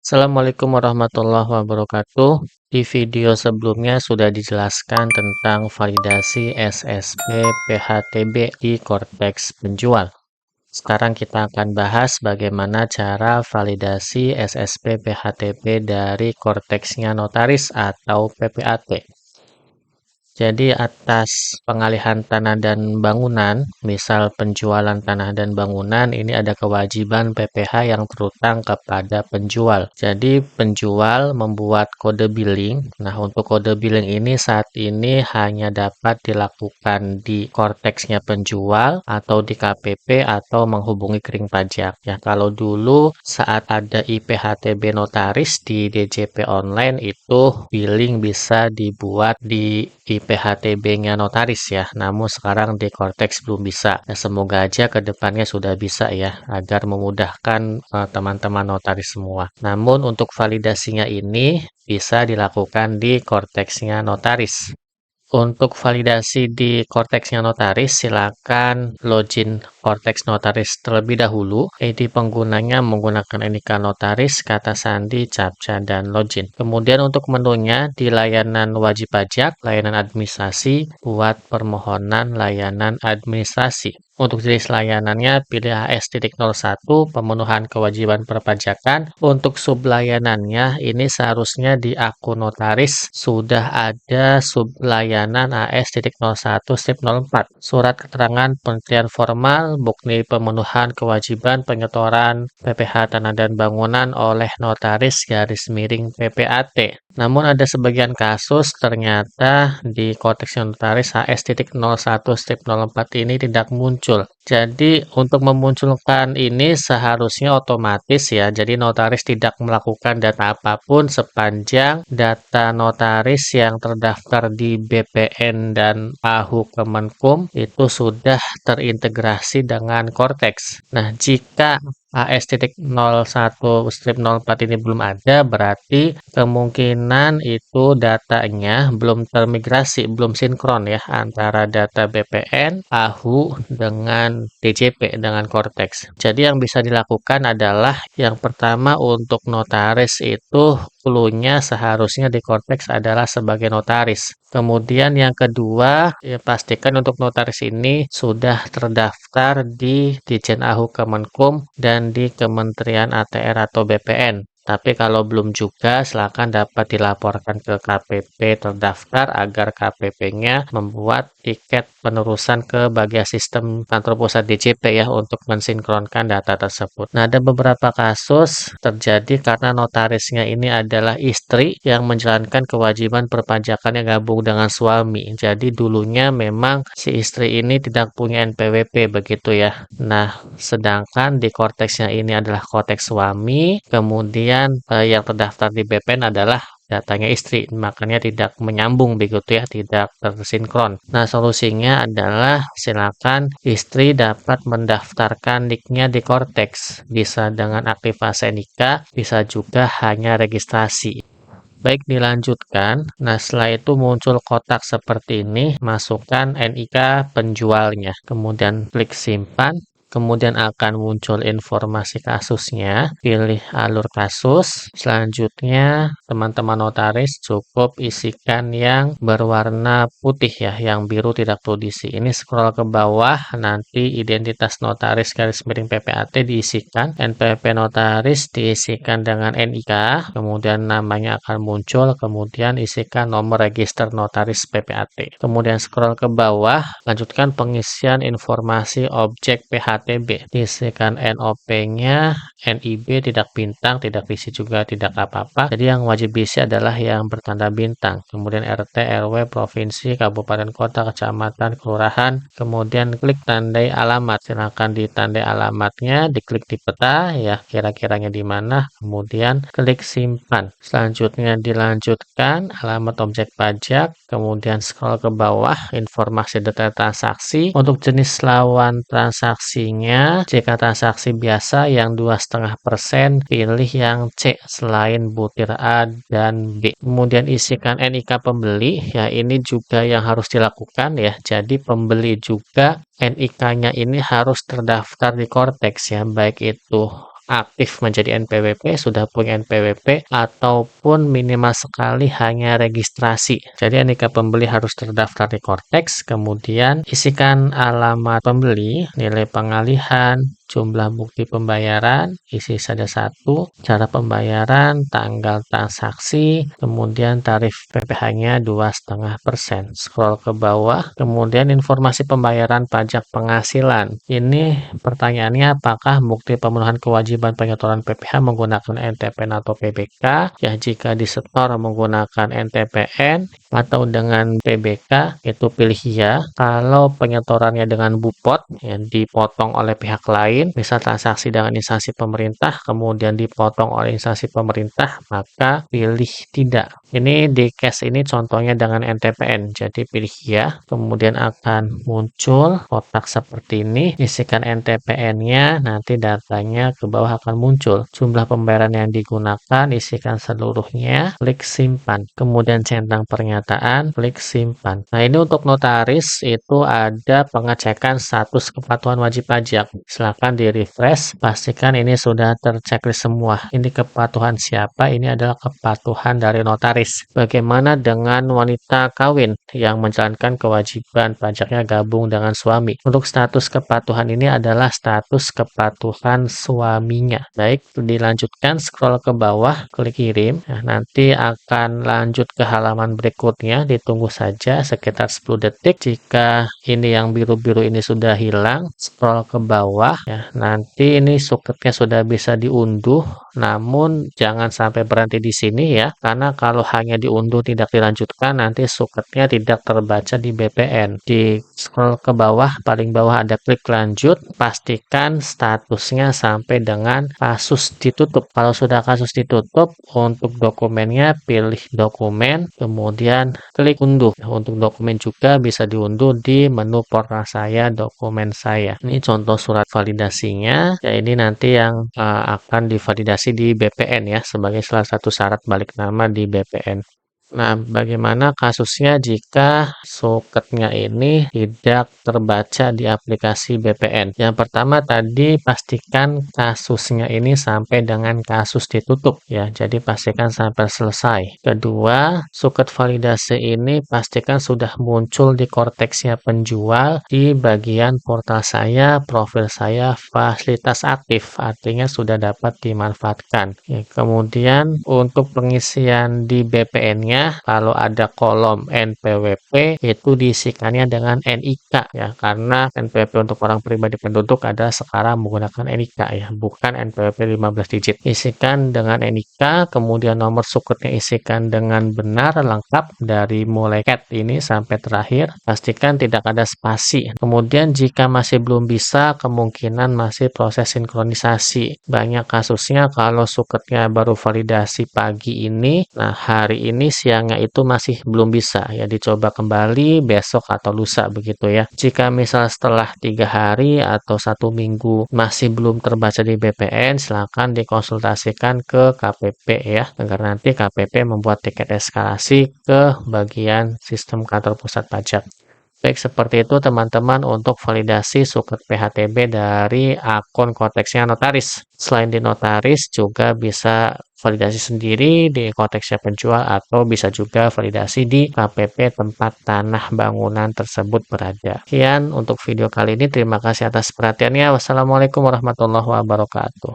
Assalamualaikum warahmatullahi wabarakatuh. Di video sebelumnya sudah dijelaskan tentang validasi SSP PHTB di Cortex penjual. Sekarang kita akan bahas bagaimana cara validasi SSP PHTB dari Cortex-nya notaris atau PPAT. Jadi atas pengalihan tanah dan bangunan, misal penjualan tanah dan bangunan, ini ada kewajiban PPh yang terutang kepada penjual. Jadi penjual membuat kode billing. Nah, untuk kode billing ini saat ini hanya dapat dilakukan di Cortex-nya penjual atau di KPP atau menghubungi kering pajak. Ya, kalau dulu saat ada IPHTB notaris di DJP online itu billing bisa dibuat di IPHTB-nya notaris ya, namun sekarang di Cortex belum bisa. Ya, semoga aja ke depannya sudah bisa ya, agar memudahkan teman-teman notaris semua. Namun untuk validasinya ini bisa dilakukan di Cortex-nya notaris. Untuk validasi di Cortex-nya notaris, silakan login Cortex notaris terlebih dahulu. ID penggunanya menggunakan NIK notaris, kata sandi, captcha, dan login. Kemudian untuk menunya di layanan wajib pajak, layanan administrasi, buat permohonan layanan administrasi. Untuk jenis layanannya, pilih AS.01 pemenuhan kewajiban perpajakan. Untuk sublayanannya, ini seharusnya di akun notaris sudah ada sublayanan AS.01-04. Surat keterangan penelitian formal, bukti pemenuhan kewajiban penyetoran PPh Tanah dan Bangunan oleh notaris garis miring PPAT. Namun ada sebagian kasus ternyata di konteks notaris HS.01-04 ini tidak muncul. Jadi untuk memunculkan ini seharusnya otomatis ya. Jadi notaris tidak melakukan data apapun sepanjang data notaris yang terdaftar di BPN dan AHU Kemenkum itu sudah terintegrasi dengan Cortex. Nah, jika AS.01-04 ini belum ada, berarti kemungkinan itu datanya belum termigrasi, belum sinkron ya antara data BPN, AHU dengan DJP, dengan Cortex. Jadi yang bisa dilakukan adalah yang pertama untuk notaris itu clue-nya seharusnya di Cortex adalah sebagai notaris. Kemudian yang kedua, ya pastikan untuk notaris ini sudah terdaftar di Ditjen AHU Kemenkum dan di Kementerian ATR atau BPN. Tapi kalau belum juga, silakan dapat dilaporkan ke KPP terdaftar agar KPP-nya membuat tiket penerusan ke bagian sistem kantor pusat DJP ya untuk mensinkronkan data tersebut. Nah, ada beberapa kasus terjadi karena notarisnya ini adalah istri yang menjalankan kewajiban perpajakannya gabung dengan suami. Jadi dulunya memang si istri ini tidak punya NPWP begitu ya. Nah, sedangkan di Cortex-nya ini adalah Cortex suami, kemudian yang terdaftar di BPN adalah datanya istri, makanya tidak menyambung begitu ya, tidak tersinkron. Nah, solusinya adalah silakan istri dapat mendaftarkan NIK-nya di Cortex, bisa dengan aktivasi NIK, bisa juga hanya registrasi. Baik, dilanjutkan. Nah, setelah itu muncul kotak seperti ini, masukkan NIK penjualnya, kemudian klik simpan. Kemudian akan muncul informasi kasusnya, pilih alur kasus. Selanjutnya, teman-teman notaris cukup isikan yang berwarna putih ya, yang biru tidak perlu diisi. Ini scroll ke bawah, nanti identitas notaris garis miring PPAT diisikan, NPWP notaris diisikan dengan NIK, kemudian namanya akan muncul, kemudian isikan nomor register notaris PPAT. Kemudian scroll ke bawah, lanjutkan pengisian informasi objek PHTB. Diisikan NOP-nya, NIB tidak bintang, tidak diisi juga tidak apa-apa. Jadi yang wajib diisi adalah yang bertanda bintang. Kemudian RT, RW, provinsi, kabupaten, kota, kecamatan, kelurahan. Kemudian klik tandai alamat. Silakan ditandai alamatnya, diklik di peta ya kira-kiranya di mana. Kemudian klik simpan. Selanjutnya dilanjutkan alamat objek pajak. Kemudian scroll ke bawah informasi detail transaksi. Untuk jenis lawan transaksinya, jika transaksi biasa yang 2,5%, pilih yang C selain butir A dan B. Kemudian isikan NIK pembeli, ya ini juga yang harus dilakukan ya. Jadi pembeli juga NIK-nya ini harus terdaftar di Cortex ya, baik itu aktif menjadi NPWP, sudah punya NPWP, ataupun minimal sekali hanya registrasi. Jadi Andika pembeli harus terdaftar di Cortex, kemudian isikan alamat pembeli, nilai pengalihan, jumlah bukti pembayaran, isi saja satu, cara pembayaran, tanggal transaksi, kemudian tarif PPh-nya 2,5%. Scroll ke bawah, kemudian informasi pembayaran pajak penghasilan. Ini pertanyaannya apakah bukti pemenuhan kewajiban penyetoran PPh menggunakan NTPN atau PBK? Ya, jika disetor menggunakan NTPN atau dengan PBK, itu pilih ya. Kalau penyetorannya dengan BUPOT, yang dipotong oleh pihak lain, misal transaksi dengan instansi pemerintah, kemudian dipotong oleh instansi pemerintah, maka pilih tidak. Ini di case ini contohnya dengan NTPN, jadi pilih ya, kemudian akan muncul kotak seperti ini, isikan NTPN-nya, nanti datanya ke bawah akan muncul. Jumlah pembayaran yang digunakan, isikan seluruhnya, klik simpan. Kemudian centang pernyataan, klik simpan. Nah, ini untuk notaris itu ada pengecekan status kepatuhan wajib pajak. Silakan di-refresh, pastikan ini sudah terchecklist semua. Ini kepatuhan siapa? Ini adalah kepatuhan dari notaris. Bagaimana dengan wanita kawin yang menjalankan kewajiban pajaknya gabung dengan suami? Untuk status kepatuhan ini adalah status kepatuhan suaminya. Baik, dilanjutkan, scroll ke bawah, klik kirim. Nah, nanti akan lanjut ke halaman berikutnya, ditunggu saja sekitar 10 detik. Jika ini yang biru-biru ini sudah hilang, scroll ke bawah, ya, nanti ini suketnya sudah bisa diunduh, namun jangan sampai berhenti di sini ya, karena kalau hanya diunduh tidak dilanjutkan, nanti suketnya tidak terbaca di BPN. Di scroll ke bawah, paling bawah ada klik lanjut, pastikan statusnya sampai dengan kasus ditutup. Kalau sudah kasus ditutup, untuk dokumennya pilih dokumen, kemudian klik unduh. Untuk dokumen juga bisa diunduh di menu portal saya, dokumen saya. Ini contoh surat validasinya, ya ini nanti yang akan divalidasi di BPN ya, sebagai salah satu syarat balik nama di BPN. Nah, bagaimana kasusnya jika suketnya ini tidak terbaca di aplikasi BPN? Yang pertama tadi pastikan kasusnya ini sampai dengan kasus ditutup ya. Jadi pastikan sampai selesai. Kedua, suket validasi ini pastikan sudah muncul di korteksnya penjual di bagian portal saya, profil saya, fasilitas aktif. Artinya sudah dapat dimanfaatkan. Ya, kemudian untuk pengisian di BPN-nya, kalau ada kolom NPWP itu diisikannya dengan NIK ya, karena NPWP untuk orang pribadi penduduk adalah sekarang menggunakan NIK ya, bukan NPWP 15 digit. Isikan dengan NIK, kemudian nomor suketnya isikan dengan benar lengkap dari mulai cat ini sampai terakhir, pastikan tidak ada spasi. Kemudian jika masih belum bisa, kemungkinan masih proses sinkronisasi. Banyak kasusnya kalau suketnya baru validasi pagi ini, nah hari ini siangnya itu masih belum bisa ya, dicoba kembali besok atau lusa begitu ya. Jika misal setelah 3 hari atau 1 minggu masih belum terbaca di BPN, silakan dikonsultasikan ke KPP ya, agar nanti KPP membuat tiket eskalasi ke bagian sistem kantor pusat pajak. Baik, seperti itu teman-teman untuk validasi suket PHTB dari akun konteksnya notaris. Selain di notaris, juga bisa validasi sendiri di konteksnya penjual atau bisa juga validasi di KPP tempat tanah bangunan tersebut berada. Sekian untuk video kali ini. Terima kasih atas perhatiannya. Wassalamualaikum warahmatullahi wabarakatuh.